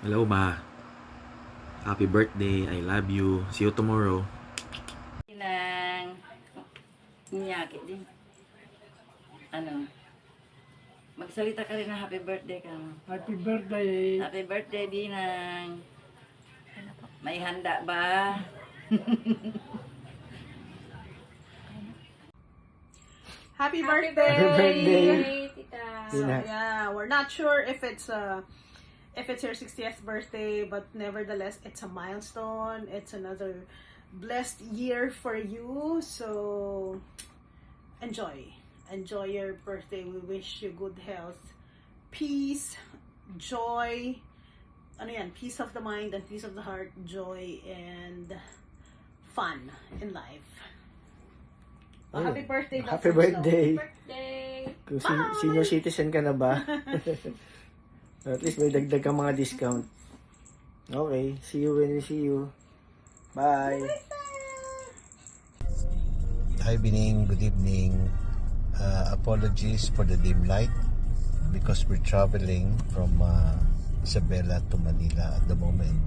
Hello, ma. Happy birthday. I love you. See you tomorrow. Nang niyakit din. Ano? Magsalita ka rin na happy birthday ka. Happy birthday. Happy birthday, Binang. May handa ba? Happy birthday! Happy birthday. Tita. So, yeah, we're not sure if it's your 60th birthday, but nevertheless, it's a milestone. It's another blessed year for you. So enjoy your birthday. We wish you good health, peace, joy. Ano yan? Peace of the mind and peace of the heart, joy and fun in life. Oh, happy birthday, Happy Dr. birthday. Birthday. Kung senior citizen ka na ba? At least may dagdag ka mga discount. Okay, see you when we see you. Bye. Hi, Bining. Good evening. Apologies for the dim light because we're traveling from Isabela to Manila at the moment.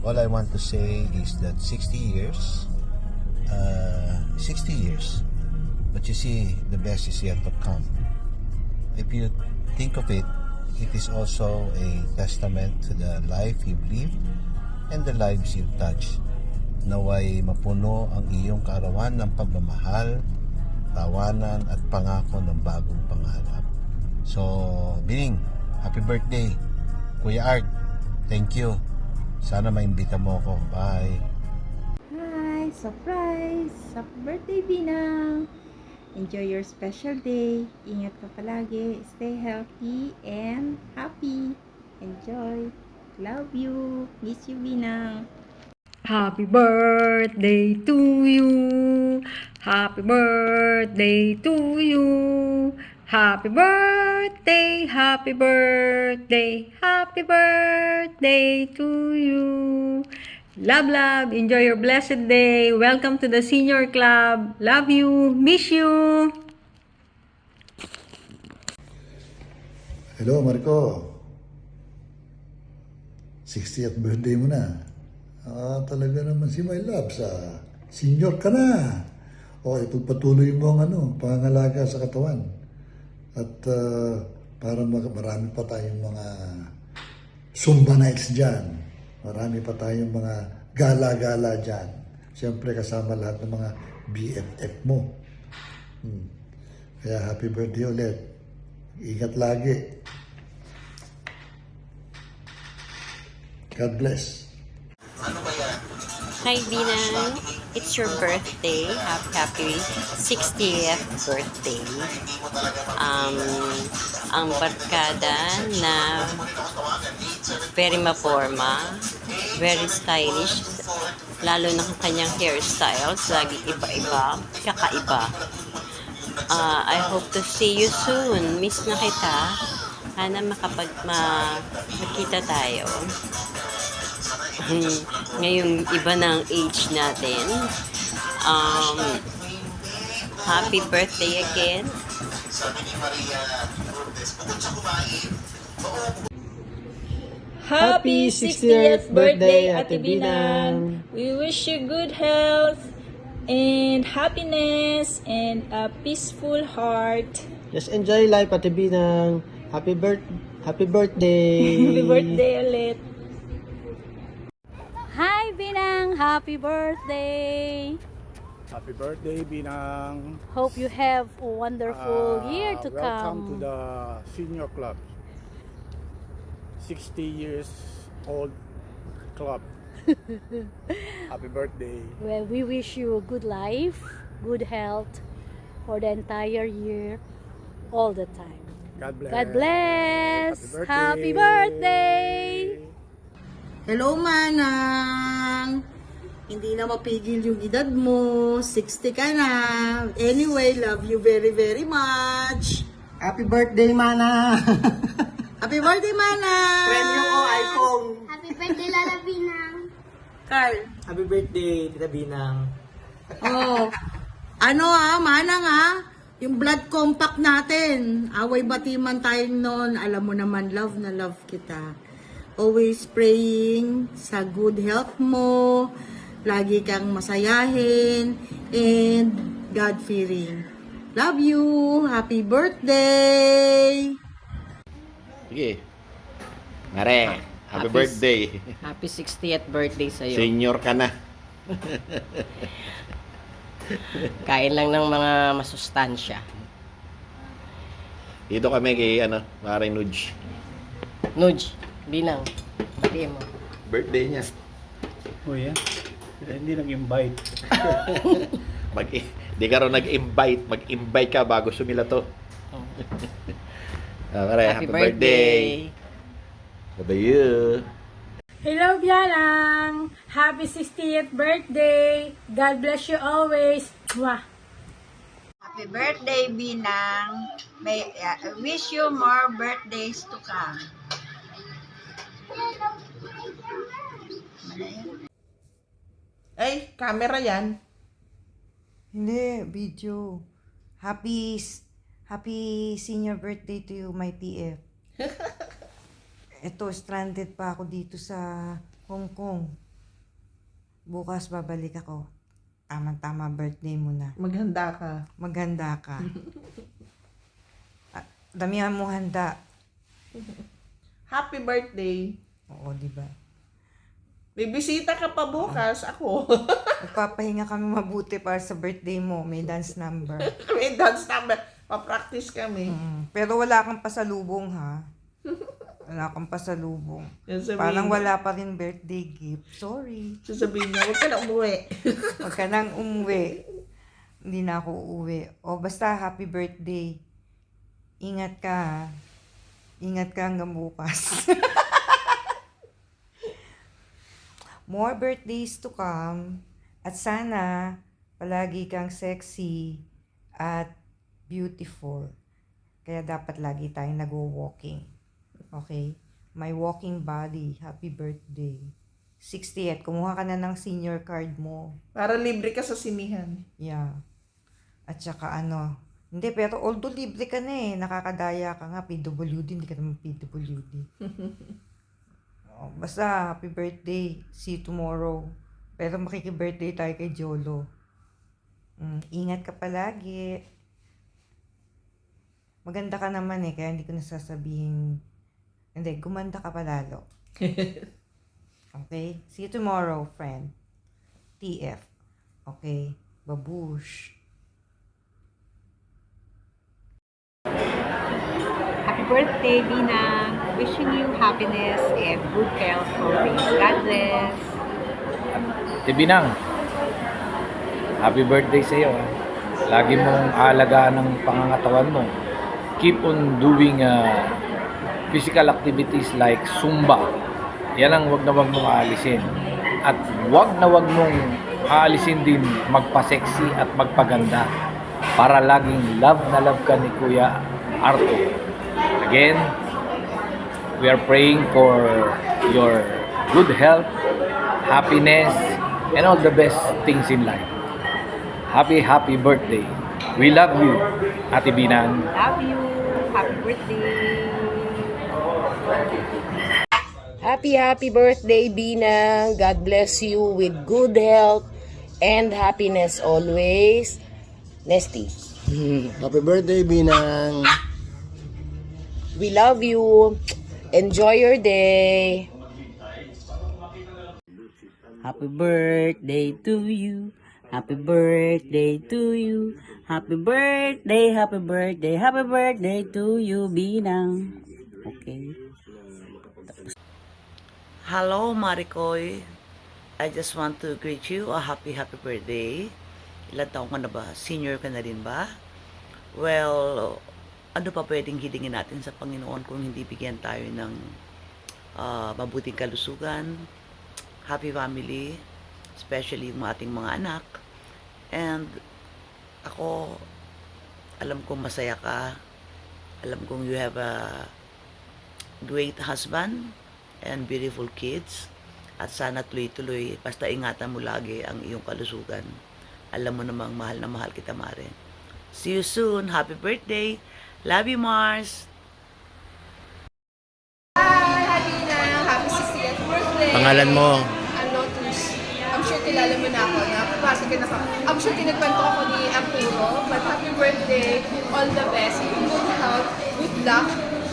All I want to say is that 60 years, but you see, the best is yet to come. If you think of it, it is also a testament to the life you've lived and the lives you've touched. Naway mapuno ang iyong kaarawan ng pagmamahal, tawanan at pangako ng bagong pangarap. So, Bining, happy birthday. Kuya Art, thank you. Sana maimbita mo ako. Bye. Hi! Surprise! Happy birthday, Binang! Enjoy your special day. Ingat ka palagi. Stay healthy and happy. Enjoy. Love you. Miss you, Binang. Happy birthday to you. Happy birthday to you. Happy birthday, happy birthday, happy birthday to you. Love, love. Enjoy your blessed day. Welcome to the senior club. Love you. Miss you. Hello, Marco. 60th birthday mo na. Talaga naman si My Love sa senior ka na. Ipagpatuloy mo ang pangangalaga sa katawan. At para marami pa tayong mga Zumba nights dyan. Marami pa tayong mga gala-gala dyan. Siyempre kasama lahat ng mga BFF mo. Kaya happy birthday ulit. Ingat lagi. God bless. Hi, Binang. It's your birthday. Happy 60th birthday. Ang barkada na very maporma, very stylish, lalo na ang kanyang hairstyles, lagi iba-iba, kakaiba. I hope to see you soon. Miss na kita. Sana makita tayo. Ngayong iba ng age natin. Happy birthday again. Happy 60th birthday, Ate Binang. We wish you good health and happiness and a peaceful heart. Just enjoy life, Ate Binang. Happy birthday. Happy birthday ulit. Hi, Binang! Happy birthday! Happy birthday, Binang. Hope you have a wonderful year to Welcome come. to the senior club. 60 years old club. Happy birthday. Well, we wish you good life, good health for the entire year, all the time. God bless. God bless! Happy birthday. Happy birthday! Hello, Manang! Hindi na mapigil yung edad mo. 60 ka na. Anyway, love you very, very much. Happy birthday, Mana. Happy birthday, Manang! Premyo ko, iPhone. Happy birthday, Lala Binang. Carl. Happy birthday, Tita Binang. Oh. Manang yung blood compact natin. Away bati man tayo noon. Alam mo naman, love na love kita. always praying sa good health mo, lagi kang masayahin, and God-fearing. Love you! Happy birthday! Sige. Mare, happy birthday. Happy 60th birthday sa'yo. Senior ka na. Kain lang ng mga masustansya. Dito kami kay, Mare Nudge. Nudge, Binang, batiin mo. Birthday niya. Oh, yeah? Hindi nag-invite. Di ka rin nag-invite. Mag-invite ka bago sumila to. Mare, happy birthday. What about you? Hello, Bianang! Happy 60th birthday! God bless you always! Mwah! Happy birthday, Binang. May wish you more birthdays to come. Ay, camera yan. Hindi, video. Happy senior birthday to you, my TF. Ito, stranded pa ako dito sa Hong Kong. Bukas babalik ako. Tama-tama birthday mo na. Maghanda ka. Maghanda ka. Damihan mo handa. Happy birthday. Oo, di ba? May bisita ka pa bukas, ako. Magpapahinga kami mabuti para sa birthday mo. May dance number. May dance number. Pa-practice kami. Pero wala kang pasalubong, ha? Wala kang pasalubong. Parang wala pa rin birthday gift. Sorry. Sasabihin niya, huwag ka na umuwi. Huwag ka nang umuwi. Hindi na ako uuwi. O basta, happy birthday. Ingat ka, ha? Ingat ka hanggang bukas. More birthdays to come. At sana, palagi kang sexy at beautiful. Kaya dapat lagi tayong nag-walking. Okay? My walking body. Happy birthday. 60th. Kumuha ka na ng senior card mo. Para libre ka sa sinihan. Yeah. At saka hindi, pero although libre ka na nakakadaya ka nga, PWD, hindi ka naman PWD. Basta, happy birthday. See you tomorrow. Pero makiki-birthday tayo kay Jolo. Ingat ka palagi. Maganda ka naman kaya hindi ko nasasabihin. Hindi, gumanda ka palalo. Okay? See you tomorrow, friend. TF. Okay? Babush. Happy birthday, Binang! Wishing you happiness and good health always. God bless! Binang, happy birthday sa iyo. Lagi mong aalagaan ng pangangatawan mo. Keep on doing physical activities like Zumba. Yan ang wag na wag mong aalisin. At wag na wag mong aalisin din magpa-sexy at magpaganda para laging love na love ka ni Kuya Arto. Again, we are praying for your good health, happiness, and all the best things in life. Happy birthday. We love you, Ate Binang. Love you! Happy birthday! Happy birthday, Binang. God bless you with good health and happiness always. Nesty. Happy birthday, Binang. We love you. Enjoy your day. Happy birthday to you. Happy birthday to you. Happy birthday, happy birthday, happy birthday to you, Binang. Okay. Hello, Maricoy. I just want to greet you a happy birthday. Ilan taong ka na ba? Senior ka na rin ba? Well, ano pa pwedeng hilingin natin sa Panginoon kung hindi bigyan tayo ng mabuting kalusugan, happy family, especially yung ating mga anak. And ako, alam kong masaya ka. Alam kong you have a great husband and beautiful kids. At sana tuloy-tuloy, basta ingatan mo lagi ang iyong kalusugan. Alam mo namang mahal na mahal kita, Mare. See you soon. Happy birthday. Love you, Mars. Hi, Happy 60 Pangalan mo? Lotus. I'm sure kilala mo na ako na kapasa ka na ka. I'm sure kinagkwento ako ni Arturo. But happy birthday, all the best, good health, good luck,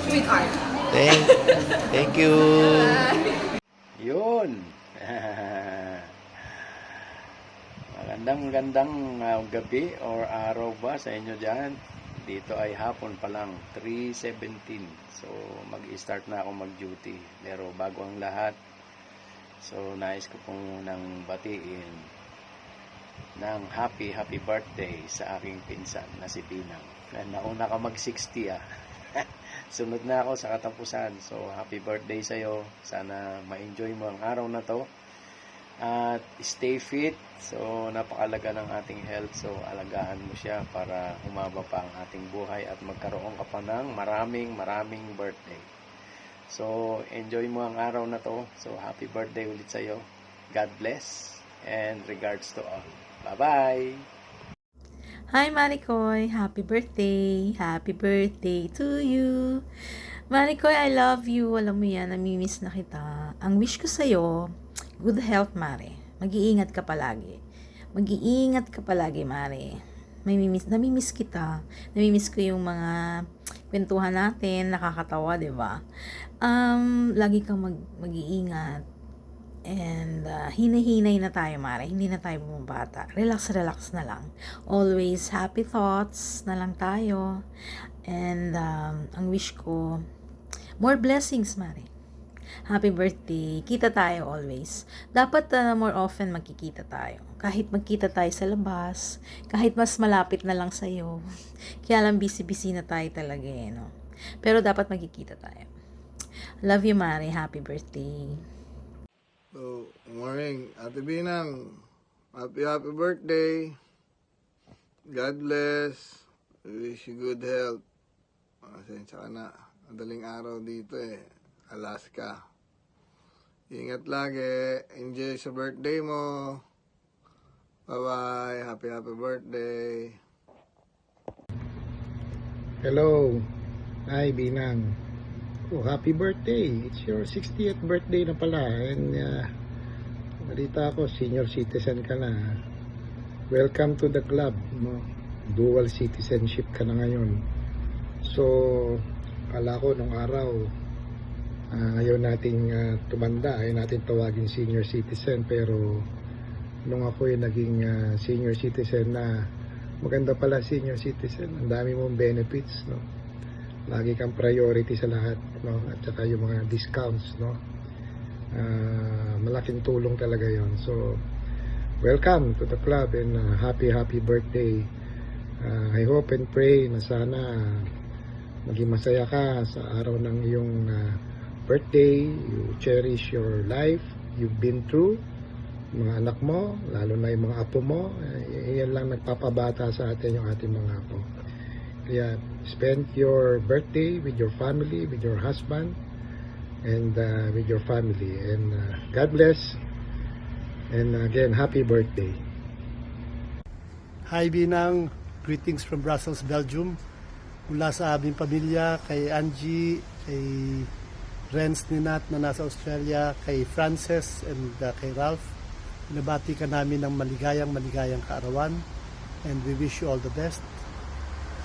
with art. Thank you. Yun. Magandang gabi or araw ba sa inyo dyan. Dito ay hapon pa lang, 3:17. So, mag-start na ako mag-duty. Pero bago ang lahat, so nais ko pong munang batiin ng happy birthday sa aking pinsan na si Binang. Nauna ka mag-60 Sunod na ako sa katapusan. So, happy birthday sa'yo. Sana ma-enjoy mo ang araw na to. At stay fit. So, napakalaga ng ating health. So, alagaan mo siya para humaba pa ang ating buhay at magkaroon ka pa ng maraming birthday. So, enjoy mo ang araw na to. So, happy birthday ulit sa'yo. God bless. And regards to all. Bye-bye! Hi Maricoy! Happy birthday! Happy birthday to you! Maricoy, I love you. Alam mo yan, namimiss na kita. Ang wish ko sa'yo, good health, Mare. Mag-iingat ka palagi. Mag-iingat ka palagi, Mare. Namimiss kita. Namimiss ko yung mga kwentuhan natin. Nakakatawa, diba? Lagi kang mag-iingat. And hinay-hinay na tayo, Mare. Hindi na tayo bumabata. Relax na lang. Always happy thoughts na lang tayo. And ang wish ko, more blessings, Mare. Happy birthday. Kita tayo always. Dapat more often magkikita tayo. Kahit magkita tayo sa labas, kahit mas malapit na lang sa'yo. Kaya lang busy-busy na tayo talaga no? Pero dapat magkikita tayo. Love you, Mare. Happy birthday. So, morning, Ate Binang. Happy birthday. God bless. We wish you good health. Pasensya ka na. Madaling araw dito Alaska. Ingat lagi. Enjoy sa birthday mo. Bye-bye. Happy birthday. Hello. Hi, Binang. Oh, happy birthday. It's your 60th birthday na pala. And balita ko, senior citizen ka na. Welcome to the club. No? Dual citizenship ka na ngayon. So, kala ko nung araw, ayaw nating tumanda, ayaw natin tawagin senior citizen. Pero, nung ako naging senior citizen na, maganda pala senior citizen. Ang dami mong benefits, no? Lagi kang priority sa lahat, no? At saka yung mga discounts, no? Malaking tulong talaga yon. So, welcome to the club and happy birthday. I hope and pray na sana maging masaya ka sa araw ng iyong birthday. You cherish your life you've been through. Mga anak mo, lalo na yung mga apo mo, yan lang nagpapabata sa atin yung ating mga apo. Kaya spend your birthday with your family, with your husband, and with your family. And God bless. And again, happy birthday. Hi Binang, greetings from Brussels, Belgium. Mula sa aming pamilya, kay Angie, kay Renz Ninat na nasa Australia, kay Frances, and kay Ralph. Binabati ka namin ng maligayang kaarawan. And we wish you all the best.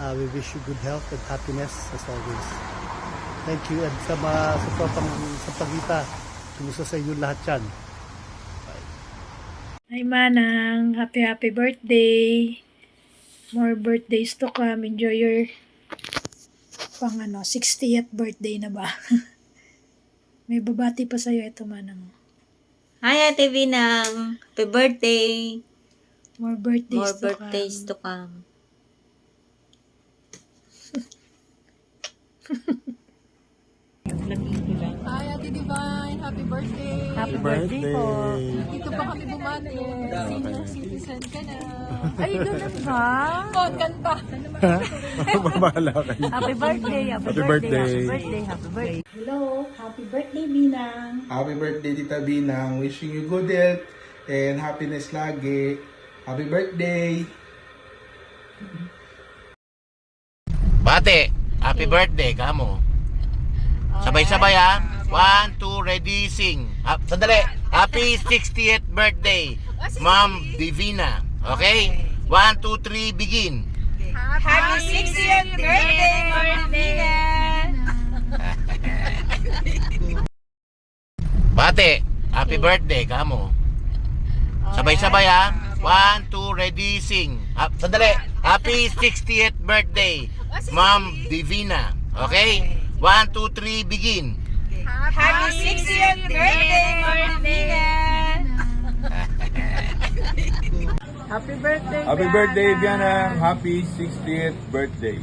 We wish you good health and happiness as always. Thank you. And sa mga sa pagita, kumusta sa inyo lahat yan. Hi Manang, happy birthday. More birthdays to come. Enjoy your 60th birthday na ba? May babati pa sa'yo ito, Manang. Hi Ate Binang, happy birthday. More birthdays to come. Hi Ate Divine, happy birthday. Happy birthday po. Dito pa kami bumati. Senior citizen ka na. Ay, ganun ba? Oh, kanta. Babahala kayo. Happy birthday. Hello, happy birthday, Binang. Happy birthday, Tita Binang. Wishing you good health and happiness lagi. Happy birthday. Bate, happy birthday, kamo. Sabay-sabay 1, 2, ready, sing. Sandali. Happy 60th birthday, Ma'am Divina. Okay? 1, 2, 3, begin. Happy 60th birthday, Marvina! Bate, happy birthday, kamo. Sabay-sabay ha. 1, 2, ready, sing. Sandali. Happy 60th birthday, Ma'am Divina. Okay? 1, 2, 3, begin. Happy 60th birthday, Marvina! Happy birthday, Happy birthday, Bianang. Happy 60th birthday.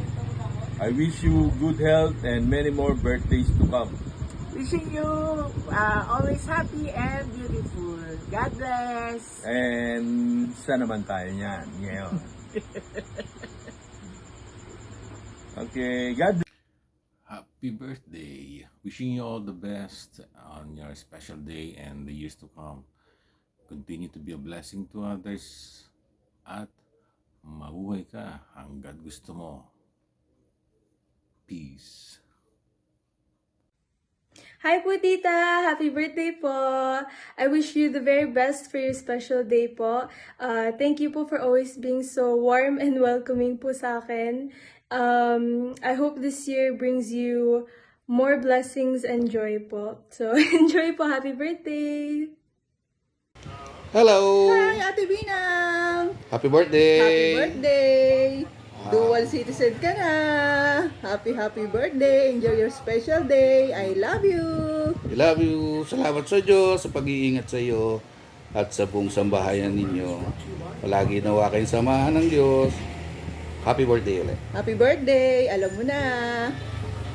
I wish you good health and many more birthdays to come. Wishing you always happy and beautiful. God bless. And saan naman tayo niyan ngayon? Okay, God bless. Happy birthday. Wishing you all the best on your special day and the years to come. Continue to be a blessing to others at mabuhay ka hanggat gusto mo. Peace. Hi po, Tita! Happy birthday po! I wish you the very best for your special day po. Thank you po for always being so warm and welcoming po sa akin. I hope this year brings you more blessings and joy po. So, enjoy po! Happy birthday! Hello! Hi, Ate Binang! Happy birthday! Happy birthday! Dual citizen ka na! Happy birthday! Enjoy your special day! I love you! I love you! Salamat sa Diyos sa pag-iingat sa iyo at sa buong sambahayan ninyo. Palagi nawa kayong samahan ng Diyos. Happy birthday ulit. Happy birthday! Alam mo na!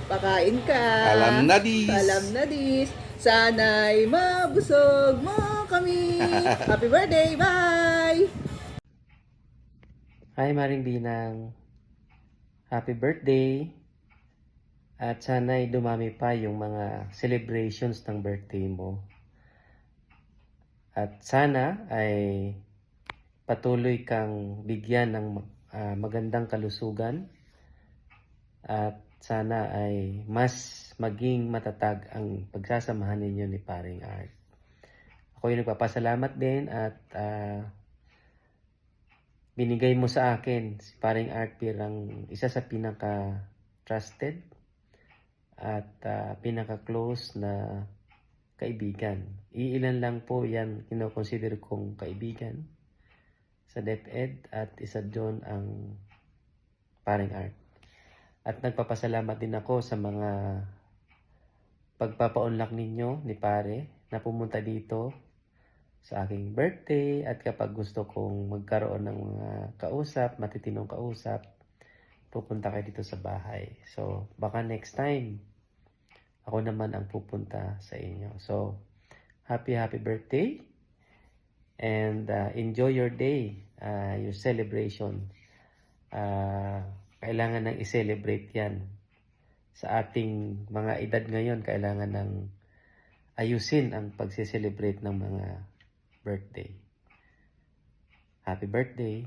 Pakain ka! Alam na dis! Alam na dis! Sana'y mabusog mo kami! Happy birthday! Bye! Hi Maring Binang, happy birthday at sana'y dumami pa yung mga celebrations ng birthday mo at sana ay patuloy kang bigyan ng magandang kalusugan at sana ay mas maging matatag ang pagsasamahan ninyo ni Paring Art. Ako yung nagpapasalamat din at binigay mo sa akin si Paring Art bilang isa sa pinaka-trusted at pinaka-close na kaibigan. Iilan lang po yan kinoconsider kong kaibigan sa DepEd at isa doon ang Paring Art. At nagpapasalamat din ako sa mga pagpapaunlak ninyo ni Pare na pumunta dito sa aking birthday at kapag gusto kong magkaroon ng mga kausap, matitinong kausap, pupunta kayo dito sa bahay. So, baka next time, ako naman ang pupunta sa inyo. So, happy birthday and enjoy your day, your celebration. Kailangan nang i-celebrate yan. Sa ating mga edad ngayon, kailangan nang ayusin ang pagse-celebrate ng mga birthday. Happy birthday!